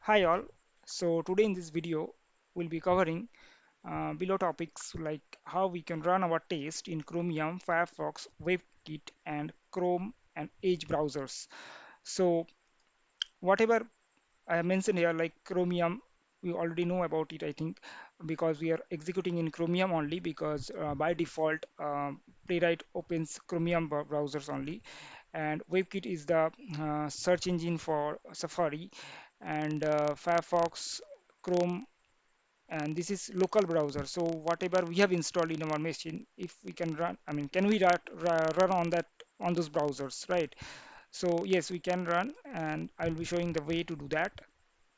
Hi all. So today in this video we'll be covering below topics like how we can run our test in Chromium, Firefox, Webkit and Chrome and Edge browsers. So whatever I have mentioned here like Chromium, we already know about it I think because we are executing in Chromium only because by default Playwright opens Chromium browsers only, and WebKit is the search engine for Safari, and Firefox, Chrome, and this is local browser. So whatever we have installed in our machine, if we can run, I mean, can we run on that on those browsers, right? So yes, we can run, and I'll be showing the way to do that.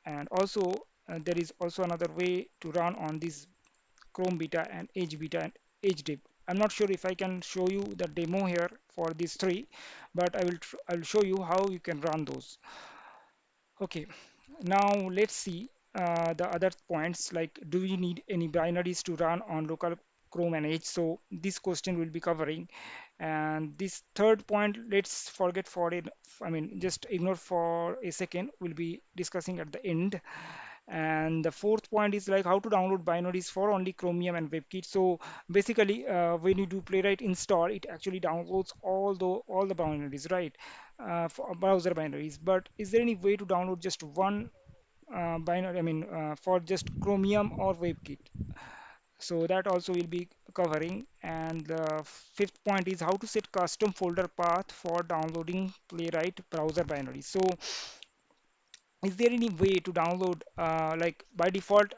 And also there is also another way to run on this Chrome beta and Edge beta and Edge dip. I'm not sure if I can show you the demo here for these three, but I will show you how you can run those. Okay, now let's see the other points like do we need any binaries to run on local Chrome and Edge? So this question will be covering. And this third point, let's forget for it. I mean, just ignore for a second. We'll be discussing at the end. And the fourth point is like how to download binaries for only Chromium and WebKit. So basically, when you do Playwright install, it actually downloads all the binaries, right? For browser binaries. But is there any way to download just one binary? I mean, for just Chromium or WebKit? So that also will be covering. And the fifth point is how to set custom folder path for downloading Playwright browser binaries. So is there any way to download like by default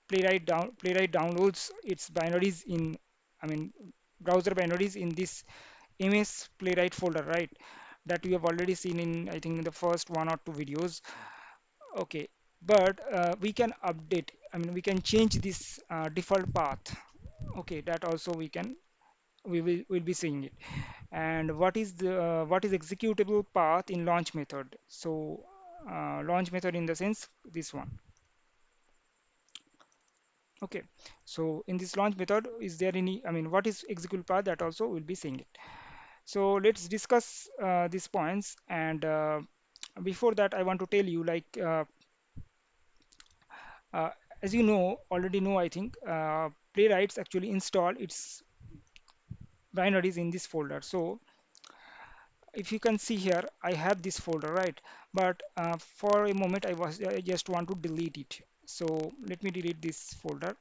Playwright downloads its binaries in, I mean, browser binaries in this ms playwright folder, right? That we have already seen in I think in the first one or two videos. Okay, but we can update, I mean we can change this default path. Okay, that also we will be seeing it. And what is executable path in launch method? So launch method in the sense this one. Okay, so in this launch method, is there any, I mean, what is executable path? That also we'll be seeing it. So let's discuss these points. And before that, I want to tell you like uh, as you know already know, I think Playwrights actually install its binaries in this folder. So if you can see here, I have this folder, right? But for a moment I just want to delete it. So let me delete this folder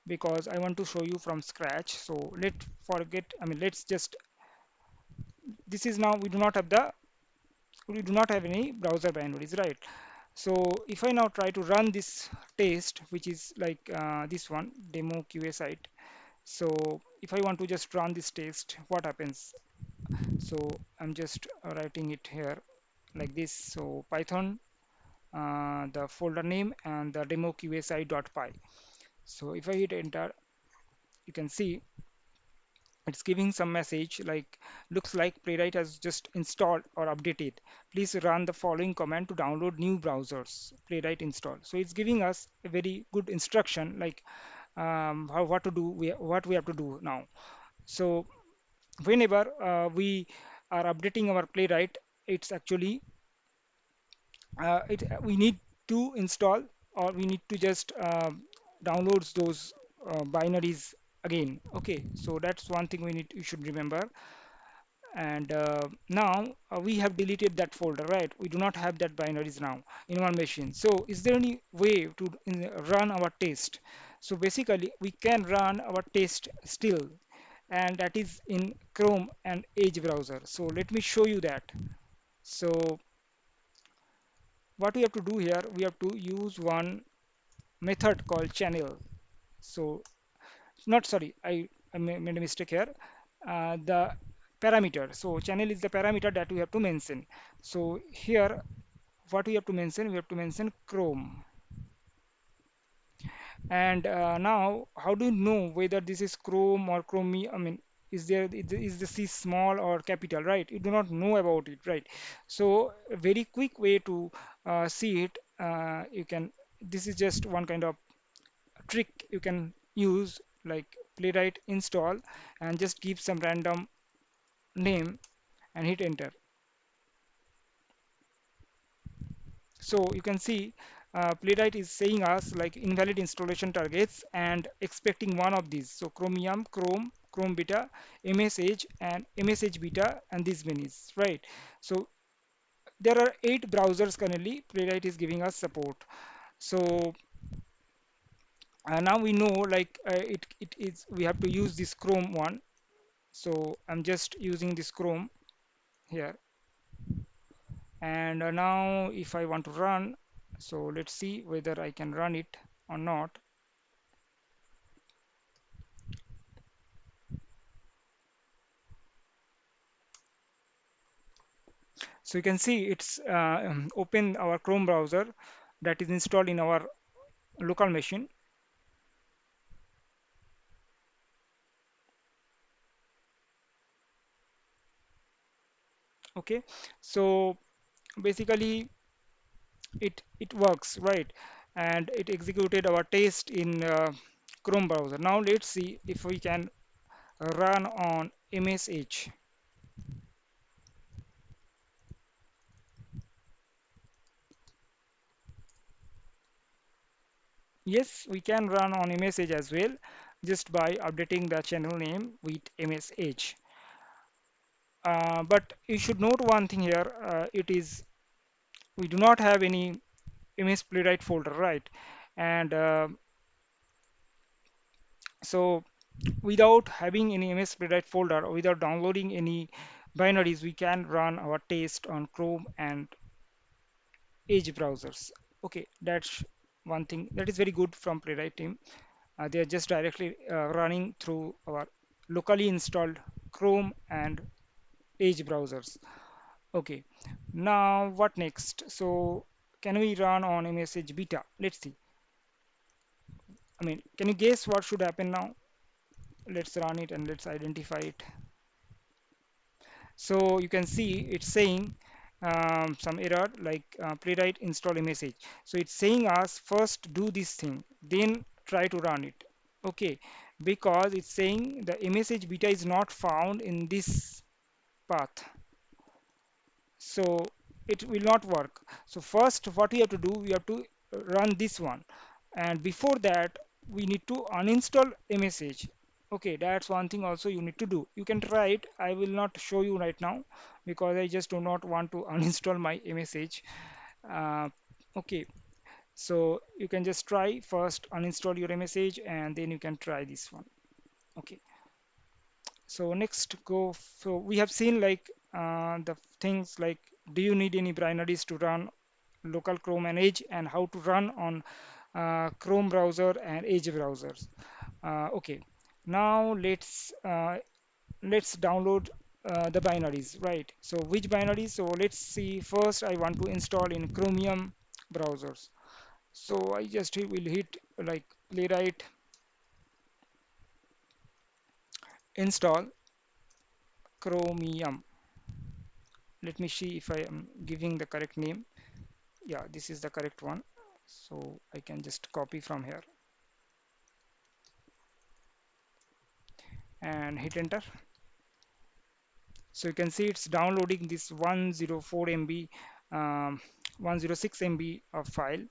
because I want to show you from scratch. So let's just, this is now we do not have any browser binaries, right? So if I now try to run this test, which is like this one demo QA site. So if I want to just run this test, what happens? So I'm just writing it here like this. So Python, the folder name and the demo qsi.py. So if I hit enter, you can see it's giving some message like looks like Playwright has just installed or updated. Please run the following command to download new browsers. Playwright install. So it's giving us a very good instruction like what to do, what we have to do now. So whenever we are updating our Playwright, it's actually we need to install or we need to just downloads those binaries again. Okay, so that's one thing you should remember. And now we have deleted that folder, right? We do not have that binaries now in our machine. So is there any way to run our test? So basically we can run our test still, and that is in Chrome and Edge browser. So let me show you that. So what we have to do here, we have to use one method called channel. So not sorry, I made a mistake here. The parameter. So channel is the parameter that we have to mention. So here, what we have to mention? We have to mention Chrome. And now, how do you know whether this is Chrome or Chromium? I mean, is the C small or capital, right? You do not know about it, right? So a very quick way to see it, you can. This is just one kind of trick you can use, like Playwright install and just give some random name and hit enter. So you can see Playwright is saying us like invalid installation targets and expecting one of these. So Chromium, Chrome Beta, MS Edge, and MS Edge Beta, and these minis, right? So there are 8 browsers currently. Playwright is giving us support. So now we know like it is we have to use this Chrome one. So I'm just using this Chrome here, and now if I want to run, so let's see whether I can run it or not. So you can see it's open our Chrome browser that is installed in our local machine. Okay, so basically it works, right? And it executed our test in Chrome browser. Now let's see if we can run on MSH. Yes, we can run on MSH as well, just by updating the channel name with MSH. But you should note one thing here. It is we do not have any MS Playwright folder, right? And so without having any MS Playwright folder or without downloading any binaries, we can run our test on Chrome and Edge browsers. Okay, that's one thing that is very good from Playwright team. They are just directly running through our locally installed Chrome and Edge browsers. Okay, now what next? So can we run on MSH beta? Let's see. I mean, can you guess what should happen now? Let's run it and let's identify it. So you can see it's saying some error like playwright install message. So it's saying us first do this thing, then try to run it. Okay, because it's saying the message beta is not found in this path. So it will not work. So first what we have to do, we have to run this one, and before that we need to uninstall msh. Okay, that's one thing also you need to do. You can try it. I will not show you right now because I just do not want to uninstall my msh. Okay, so you can just try first uninstall your msh and then you can try this one. Okay, so next go. So we have seen like the things like do you need any binaries to run local Chrome and Edge, and how to run on Chrome browser and Edge browsers. Okay, now let's download the binaries, right? So which binaries? So let's see. First, I want to install in Chromium browsers. So I just will hit like playwright install Chromium. Let me see if I am giving the correct name. Yeah, this is the correct one. So I can just copy from here and hit enter. So you can see it's downloading this 104 MB, 106 MB of file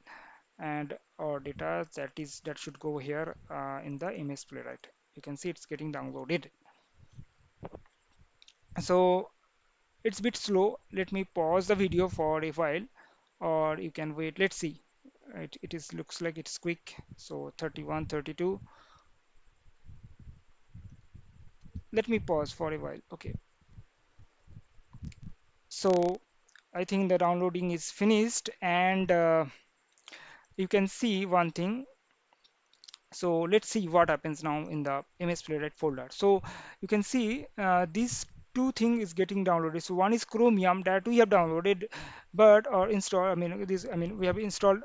and or data that should go here in the MS Playwright. You can see it's getting downloaded. So it's a bit slow. Let me pause the video for a while, or you can wait. Let's see. It is looks like it's quick. So 31, 32. Let me pause for a while. Okay. So I think the downloading is finished, and you can see one thing. So let's see what happens now in the ms playwright folder. So you can see these two things is getting downloaded. So one is Chromium that we have downloaded, but or install. I mean we have installed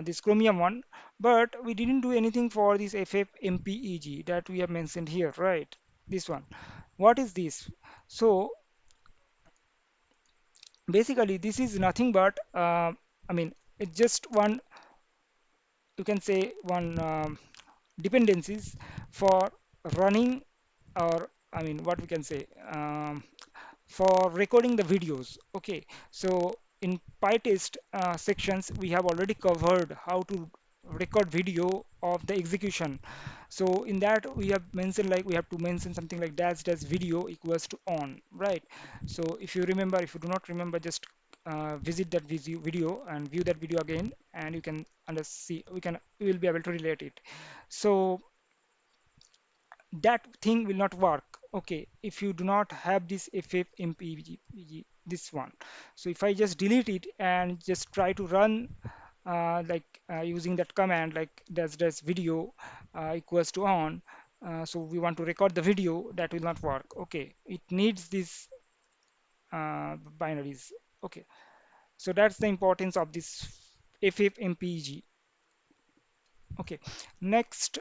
this Chromium one, but we didn't do anything for this FFMPEG that we have mentioned here, right? This one. What is this? So basically this is nothing but I mean it's just one, you can say one dependencies for running, or I mean what we can say, for recording the videos. Okay, so in PyTest sections, we have already covered how to record video of the execution. So in that we have mentioned, like we have to mention something like dash dash video equals to on, right? So if you remember, if you do not remember, just visit that video and view that video again, and you can under see we will be able to relate it. So that thing will not work, okay, if you do not have this FFMPG, this one. So if I just delete it and just try to run using that command like dash video equals to on, so we want to record the video, that will not work, okay, it needs this binaries, okay. So that's the importance of this FFMPG. Okay, next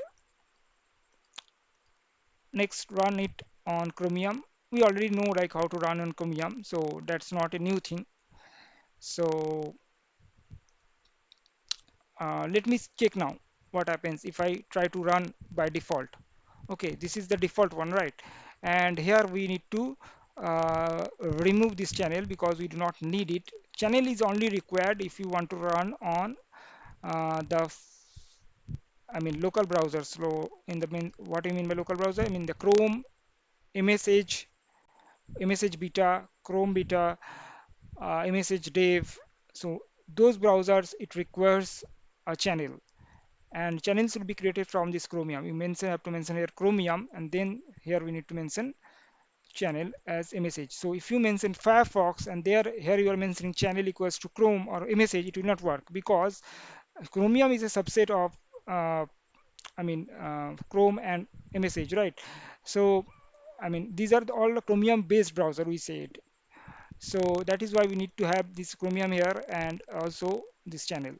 run it on Chromium. We already know like how to run on Chromium, so that's not a new thing. So let me check now what happens if I try to run by default. Okay, this is the default one, right? And here we need to remove this channel because we do not need it. Channel is only required if you want to run on I mean local browsers. So in the main, what do you mean by local browser? I mean the Chrome, MSH, MSH Beta, Chrome Beta, MSH Dev. So those browsers, it requires a channel, and channels will be created from this Chromium. You have to mention here Chromium, and then here we need to mention channel as MSH. So if you mention Firefox and here you are mentioning channel equals to Chrome or MSH, it will not work because Chromium is a subset of Chrome and MSH, right? So I mean these are all the Chromium based browser we said. So that is why we need to have this Chromium here and also this channel.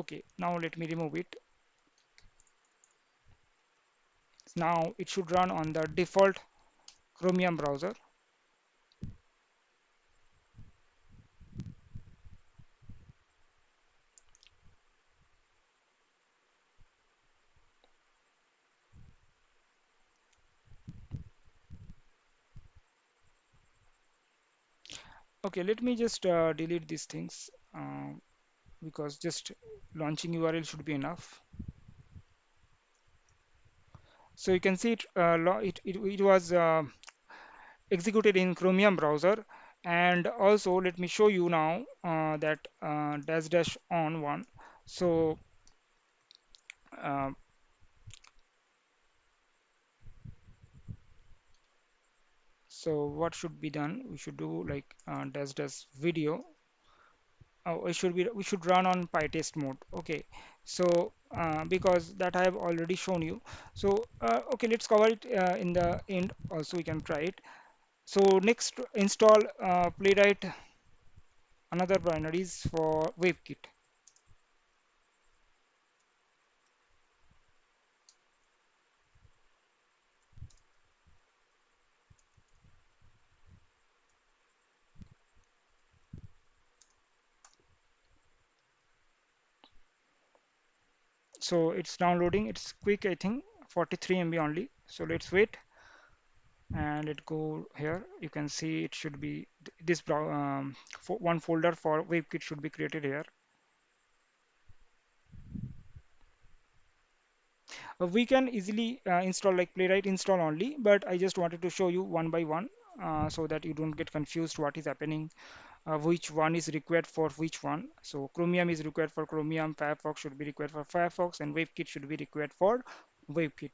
Okay, now let me remove it. Now it should run on the default Chromium browser. Okay, let me just delete these things because just launching URL should be enough. So you can see it was executed in Chromium browser. And also let me show you now that dash dash on one. So uh, what should be done? We should do like dash dash video. Oh, we should run on PyTest mode. Okay, so because that I have already shown you. So okay, let's cover it in the end. Also, we can try it. So next, install Playwright, another binaries for Webkit. So it's downloading. It's quick, I think, 43 MB only. So let's wait and it go here. You can see it should be this one folder for Webkit should be created here. We can easily install like Playwright install only, but I just wanted to show you one by one so that you don't get confused what is happening, which one is required for which one. So Chromium is required for Chromium, Firefox should be required for Firefox, and WebKit should be required for WebKit.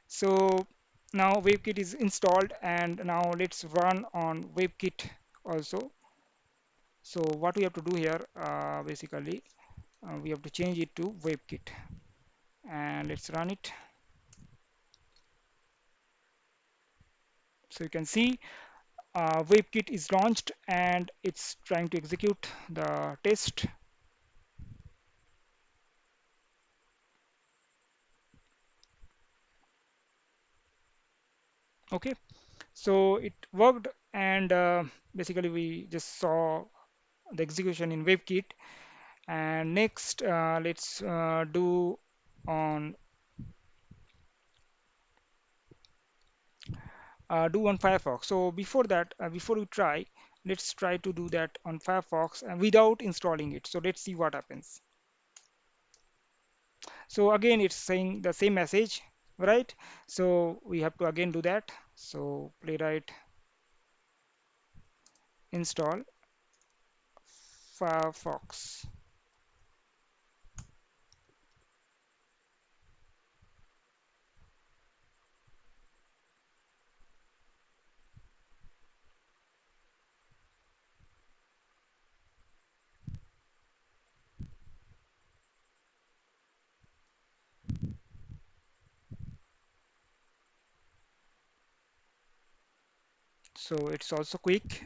So now WebKit is installed, and now let's run on WebKit also. So what we have to do here, basically, we have to change it to WebKit, and let's run it. So you can see WebKit is launched and it's trying to execute the test. Okay, so it worked, and basically we just saw the execution in WebKit. And next, let's on do on Firefox. So before that, before we try, let's try to do that on Firefox and without installing it. So let's see what happens. So again, it's saying the same message, right? So we have to again do that. So playwright install Firefox. So it's also quick,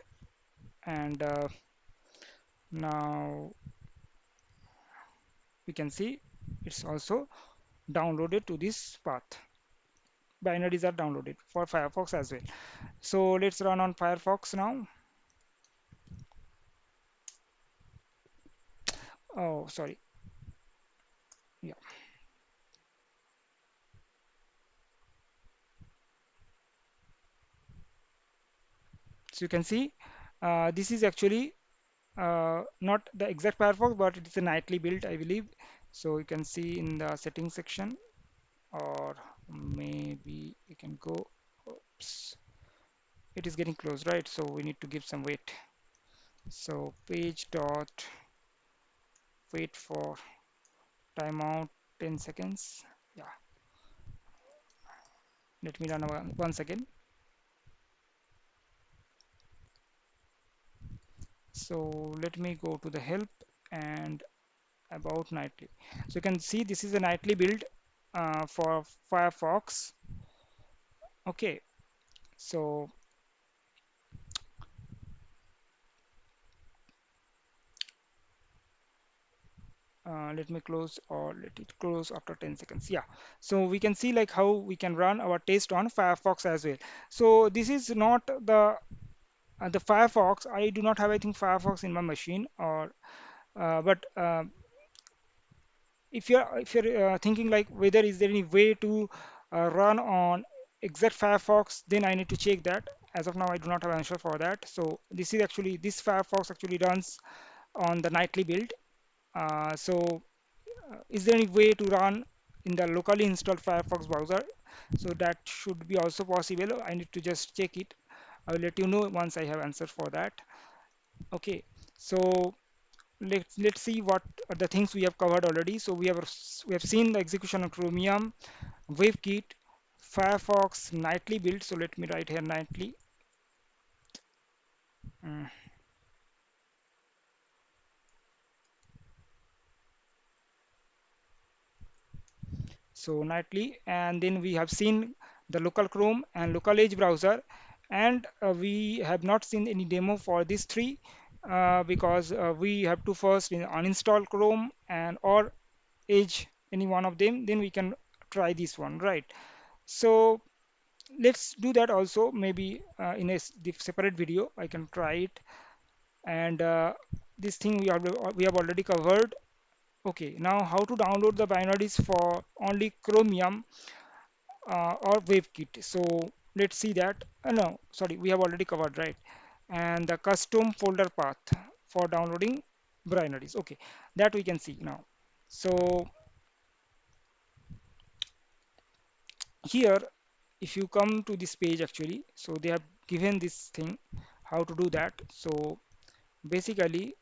and now we can see it's also downloaded to this path. Binaries are downloaded for Firefox as well. So let's run on Firefox now. Oh, sorry. Yeah. So you can see this is actually not the exact Firefox, but it is a nightly build, I believe. So you can see in the settings section, or maybe you can go. Oops, it is getting close, right? So we need to give some wait. So page dot wait for timeout 10 seconds. Yeah, let me run once again. So let me go to the help and about nightly. So you can see this is a nightly build for Firefox. Okay, so let me close, or let it close after 10 seconds. Yeah, so we can see like how we can run our test on Firefox as well. So this is not the Firefox. I do not have, I think, Firefox in my machine, or but if you're thinking like whether is there any way to run on exact Firefox, then I need to check that. As of now, I do not have an answer for that. So this Firefox actually runs on the nightly build. Is there any way to run in the locally installed Firefox browser? So that should be also possible. I need to just check it. I will let you know once I have answer for that. Okay, so let's see what are the things we have covered already. So we have seen the execution of Chromium, Webkit, Firefox nightly build. So let me write here nightly. Mm. So nightly, and then we have seen the local Chrome and local Edge browser, and we have not seen any demo for these three because we have to first uninstall Chrome and or Edge, any one of them, then we can try this one, right? So let's do that also, maybe in a separate video I can try it. And this thing we have already covered. Okay, now how to download the binaries for only Chromium or WebKit. So let's see that. No, sorry, we have already covered, right? And the custom folder path for downloading binaries. Okay, that we can see now. So here, if you come to this page actually, so they have given this thing how to do that. So basically,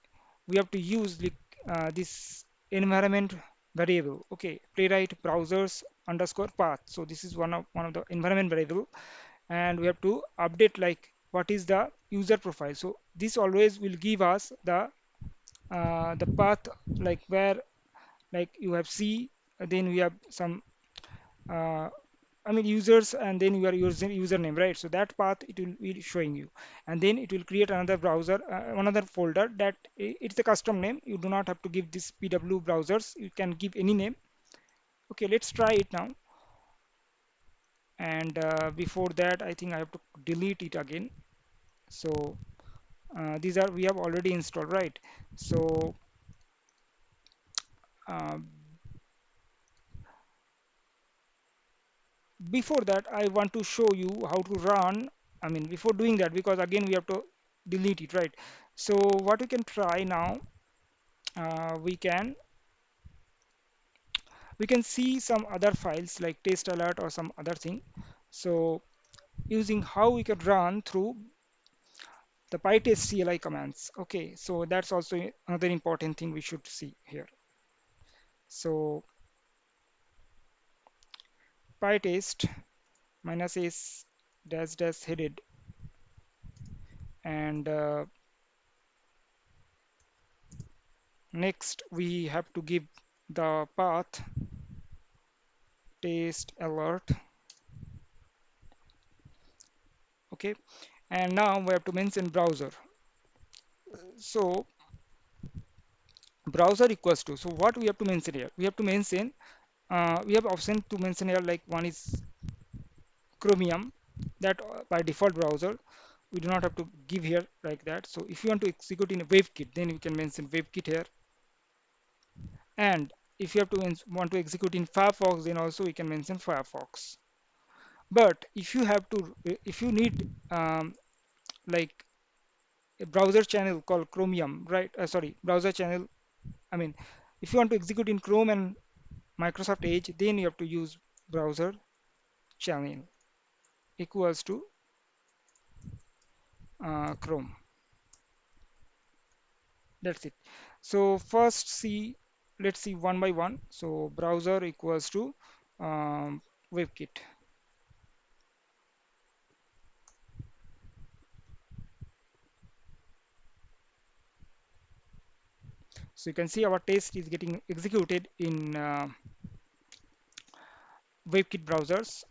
we have to use this environment variable. Okay, playwright browsers underscore path. So this is one of the environment variable, and we have to update like what is the user profile. So this always will give us the path, like where, like you have C, then we have some uh, I mean users, and then you are using username, right? So that path it will be showing you, and then it will create another browser, another folder that it's a custom name. You do not have to give this PW browsers. You can give any name. Okay, let's try it now. And before that, I think I have to delete it again. So these are we have already installed, right? So uh, before that, I want to show you how to run. I mean, before doing that, because again we have to delete it, right? So what we can try now, we can see some other files like test alert or some other thing. So using how we can run through the PyTest CLI commands. Okay, so that's also another important thing we should see here. So PyTest -s dash dash headed, and next we have to give the path test alert. Okay, and now we have to mention browser. So browser equals to, so what we have to mention here, we have to mention, we have option to mention here, like one is Chromium, that by default browser we do not have to give here like that. So if you want to execute in a Webkit, then you can mention Webkit here. And if you have to want to execute in Firefox, then also we can mention Firefox. But if you have to, if you need like a browser channel called Chromium, right? Sorry, browser channel. I mean, if you want to execute in Chrome and Microsoft Edge, then you have to use browser channel equals to Chrome. That's it. So first see, let's see one by one. So browser equals to WebKit. So you can see our test is getting executed in WebKit browsers.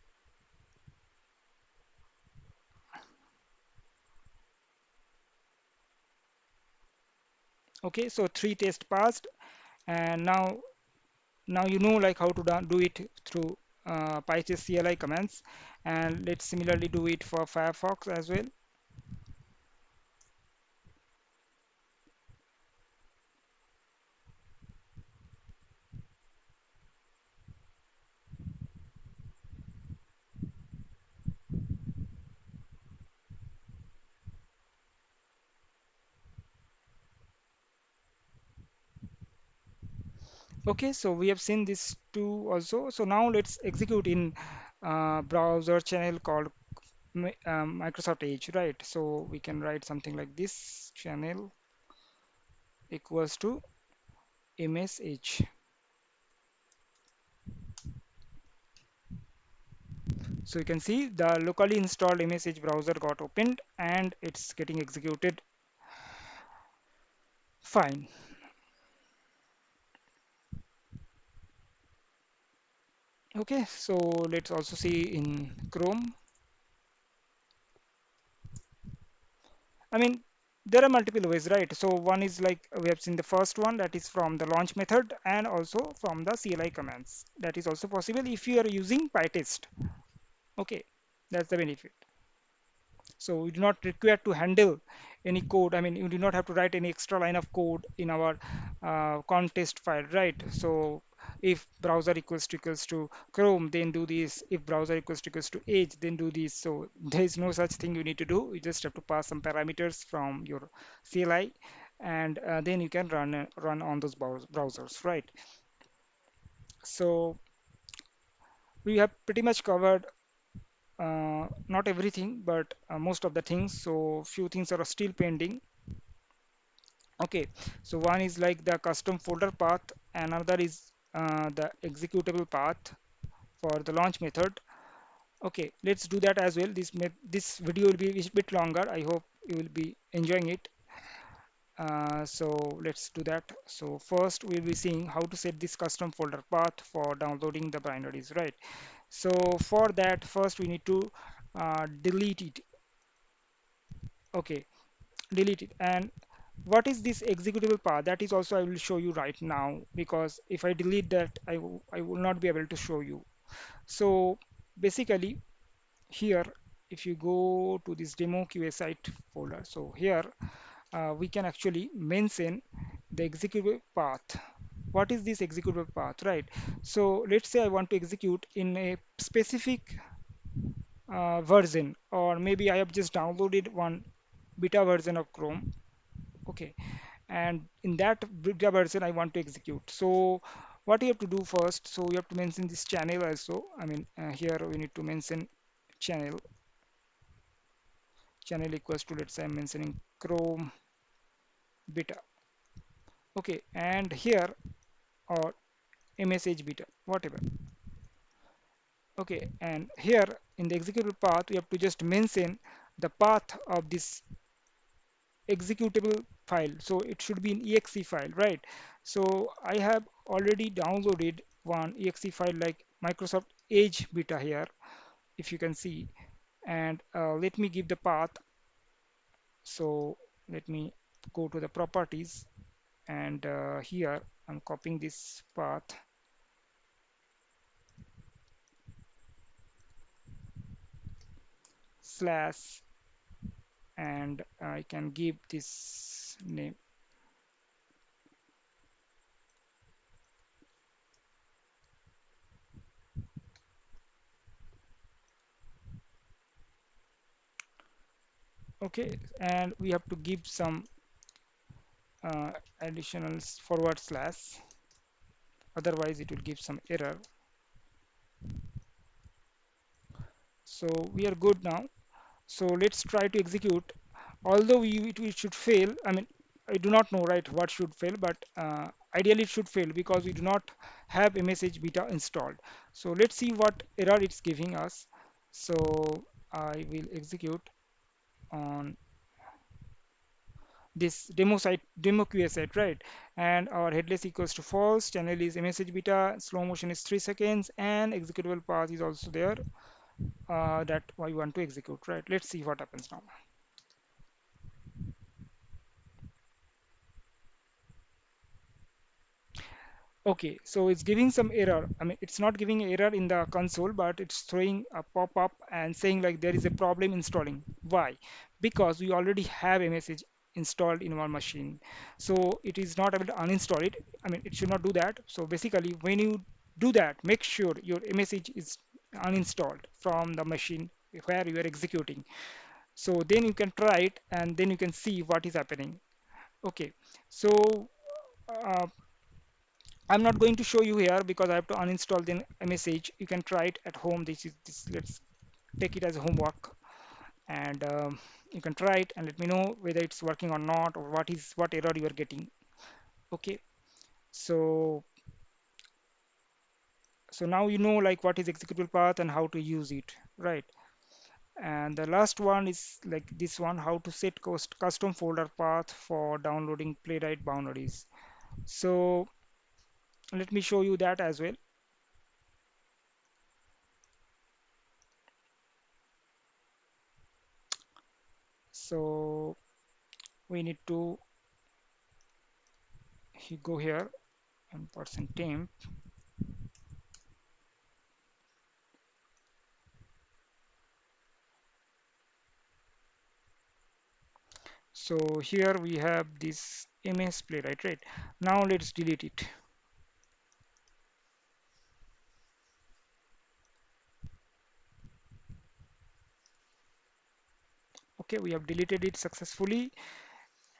Okay, so 3 tests passed, and now you know like how to do it through PyTest CLI commands, and let's similarly do it for Firefox as well. Okay, so we have seen this two also. So now let's execute in browser channel called Microsoft Edge, right? So we can write something like this: channel equals to ms edge. So you can see the locally installed ms edge browser got opened and it's getting executed fine. Okay, so let's also see in Chrome. I mean, there are multiple ways, right? So one is like we have seen the first one, that is from the launch method, and also from the CLI commands. That is also possible if you are using PyTest. Okay, that's the benefit. So we do not require to handle any code. I mean, you do not have to write any extra line of code in our contest file, right? So if browser equals to Chrome, then do this. If browser equals to Edge, then do this. So there is no such thing you need to do. You just have to pass some parameters from your CLI, and then you can run on those browsers, right? So we have pretty much covered not everything, but most of the things. So few things are still pending. Okay, so one is like the custom folder path, another is the executable path for the launch method. Okay, let's do that as well. This video will be a bit longer. I hope you will be enjoying it. So let's do that. So first we'll be seeing how to set this custom folder path for downloading the binaries, right? So for that, first we need to delete it. Okay, delete it. And what is this executable path? That is also I will show you right now, because if I delete that, I will not be able to show you. So basically here, if you go to this demo QA site folder, so here we can actually mention the executable path. What is this executable path, right? So let's say I want to execute in a specific version, or maybe I have just downloaded one beta version of Chrome. Okay, and in that beta version I want to execute. So what you have to do first, so you have to mention this channel also. I mean, here we need to mention channel. Channel equals to, let's say I'm mentioning Chrome beta. Okay, and here, or msh beta, whatever. Okay, and here in the executable path, we have to just mention the path of this executable file. So it should be an exe file, right? So I have already downloaded one exe file like Microsoft Edge beta here, if you can see. And let me give the path. So let me go to the properties, and here I'm copying this path slash, and I can give this name. Okay, and we have to give some additional forward slash, otherwise it will give some error. So we are good now. So let's try to execute. Although it should fail, I mean, I do not know, right, what should fail, but ideally it should fail because we do not have msh beta installed. So let's see what error it's giving us. So I will execute on this demo site, demo QA site, right? And our headless equals to false, channel is msh beta, slow motion is 3 seconds, and executable path is also there, that I want to execute, right? Let's see what happens now. Okay, so it's giving some error. I mean, it's not giving error in the console, but it's throwing a pop-up and saying like there is a problem installing. Why? Because we already have a message installed in our machine. So it is not able to uninstall it. I mean, it should not do that. So basically, when you do that, make sure your message is uninstalled from the machine where you are executing. So then you can try it, and then you can see what is happening. Okay, so uh, I'm not going to show you here because I have to uninstall the message. You can try it at home. This is this. Let's take it as a homework, and you can try it and let me know whether it's working or not, or what error you are getting. Okay, so now you know like what is executable path and how to use it, right? And the last one is like this one, how to set custom folder path for downloading playwright boundaries. So let me show you that as well. So we need to go here and %temp. So here we have this ms-playwright, right? Now let's delete it. Okay, we have deleted it successfully,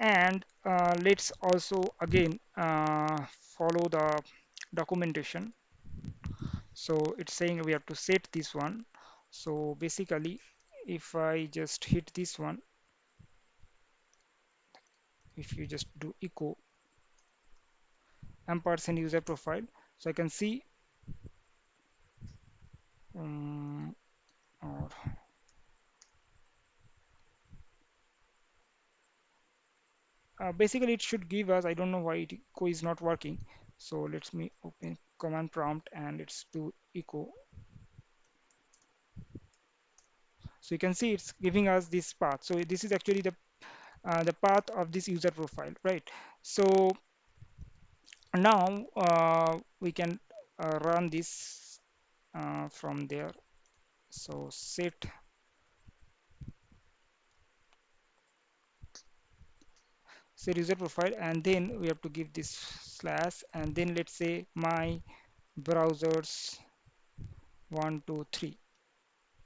and let's also again follow the documentation. So it's saying we have to set this one. So basically, if I just hit this one, if you just do echo &user profile, so I can see or basically it should give us, I don't know why echo is not working. So let's me open command prompt and let's do echo. So you can see it's giving us this path. So this is actually the path of this user profile, right? So now we can run this from there. So set user profile, and then we have to give this slash, and then let's say my browsers 1 2 3.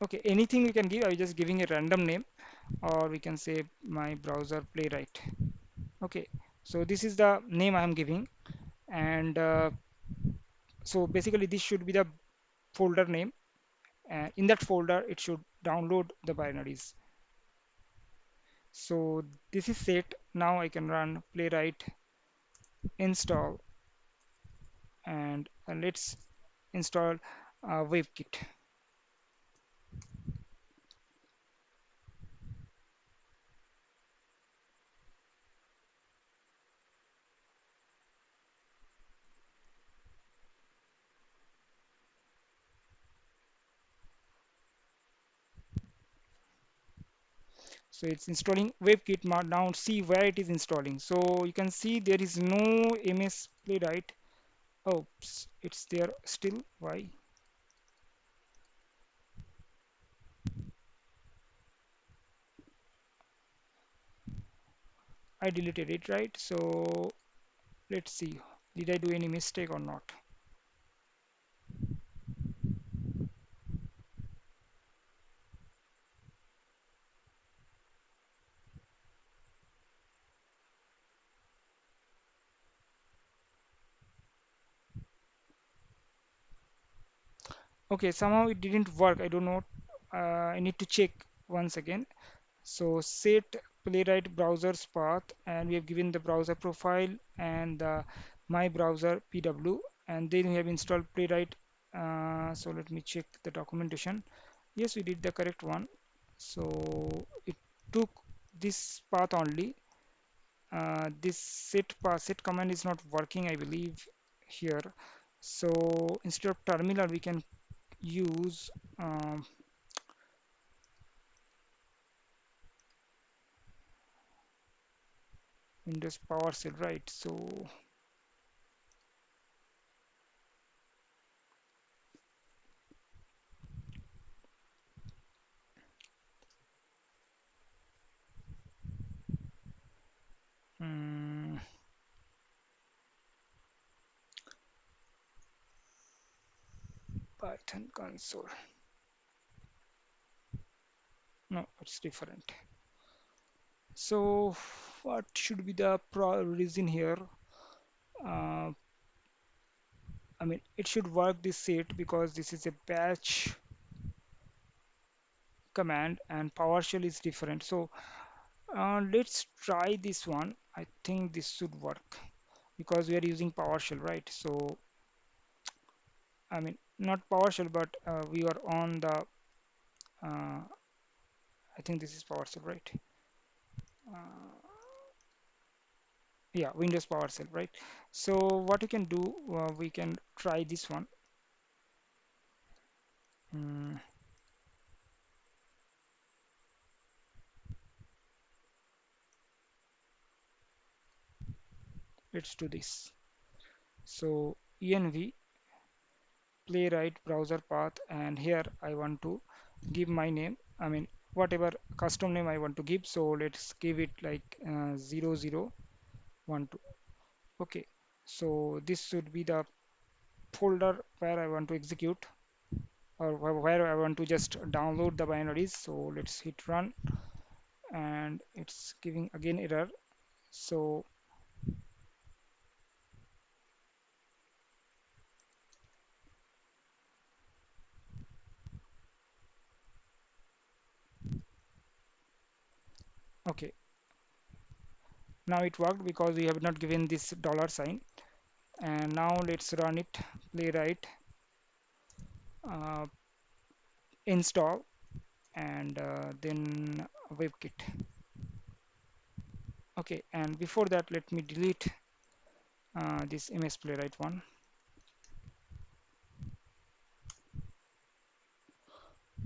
Okay, anything you can give. I'm just giving a random name. or we can say my browser playwright. Okay, so this is the name I am giving, and so basically this should be the folder name, and in that folder it should download the binaries. So this is set. Now I can run playwright install, and let's install Webkit. So it's installing Webkit. Now see where it is installing. So you can see there is no ms playwright. Oops, it's there still. Why? I deleted it, right? So let's see. Did I do any mistake or not? Okay, somehow it didn't work. I don't know. I need to check once again. So set playwright browser's path, and we have given the browser profile and the my browser pw, and then we have installed playwright. So let me check the documentation. Yes, we did the correct one. So it took this path only. This set command is not working, I believe, here. So instead of terminal, we can use Windows PowerShell, right? So mm, Python console. No, it's different. So what should be the reason here? Uh, I mean, it should work this set because this is a batch command and PowerShell is different. So let's try this one. I think this should work because we are using PowerShell, right? So I mean, not PowerShell, but we are on the. I think this is PowerShell, right? Uh, yeah, Windows PowerShell, right? So what we can do, we can try this one. Mm, let's do this. So env playwright browser path, and here I want to give my name. I mean, whatever custom name I want to give. So let's give it like 0012. Okay. So this should be the folder where I want to execute, or where I want to just download the binaries. So let's hit run, and it's giving again error. So okay, now it worked because we have not given this dollar sign. And now let's run it. Playwright uh, install, and then WebKit. Okay, and before that, let me delete this ms playwright one.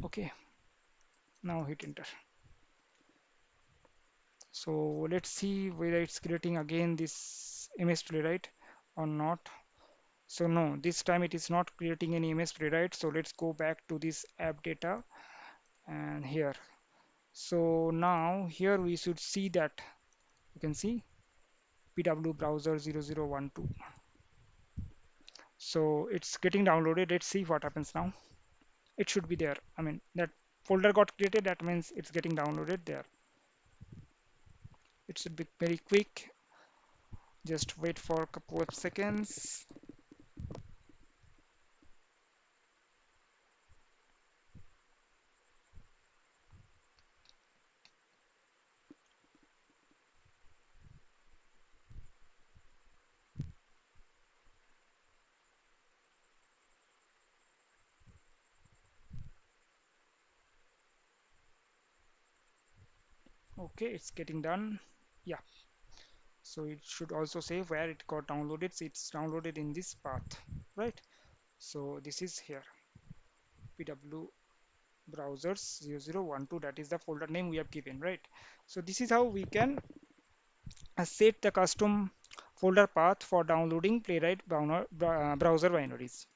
Okay, now hit enter. So let's see whether it's creating again this ms playwright or not. So no, this time it is not creating any ms playwright. So let's go back to this app data and here. So now here we should see that you can see pw browser 0012. So it's getting downloaded. Let's see what happens now. It should be there. I mean, that folder got created. That means it's getting downloaded there. It should be very quick. Just wait for a couple of seconds. Okay, it's getting done. Yeah, so it should also say where it got downloaded. So it's downloaded in this path, right? So this is here, pw browsers 0012, that is the folder name we have given, right? So this is how we can set the custom folder path for downloading Playwright browser binaries.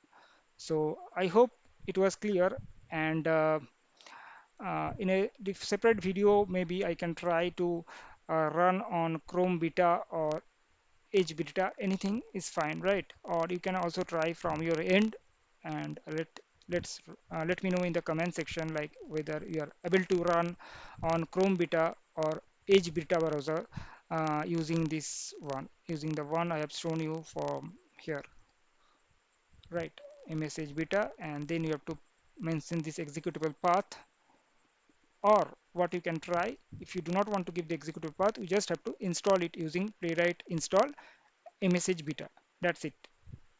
So I hope it was clear, and in a separate video maybe I can try to run on Chrome beta or Edge beta. Anything is fine, right? Or you can also try from your end, and let me know in the comment section like whether you are able to run on Chrome beta or Edge beta browser using this one, using the one I have shown you from here, right? Message beta, and then you have to mention this executable path. Or what you can try, if you do not want to give the executable path, you just have to install it using playwright install msh beta. That's it.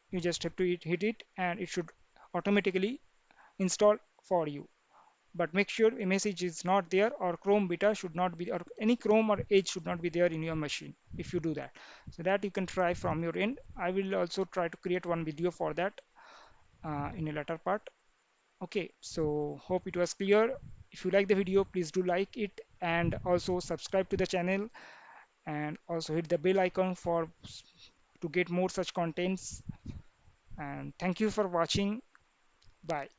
You just have to hit it and it should automatically install for you. But make sure message is not there, or Chrome beta should not be, or any Chrome or Edge should not be there in your machine if you do that. So that you can try from your end. I will also try to create one video for that in a later part. Okay, so hope it was clear. If you like the video, please do like it, and also subscribe to the channel, and also hit the bell icon for to get more such contents. And thank you for watching. Bye.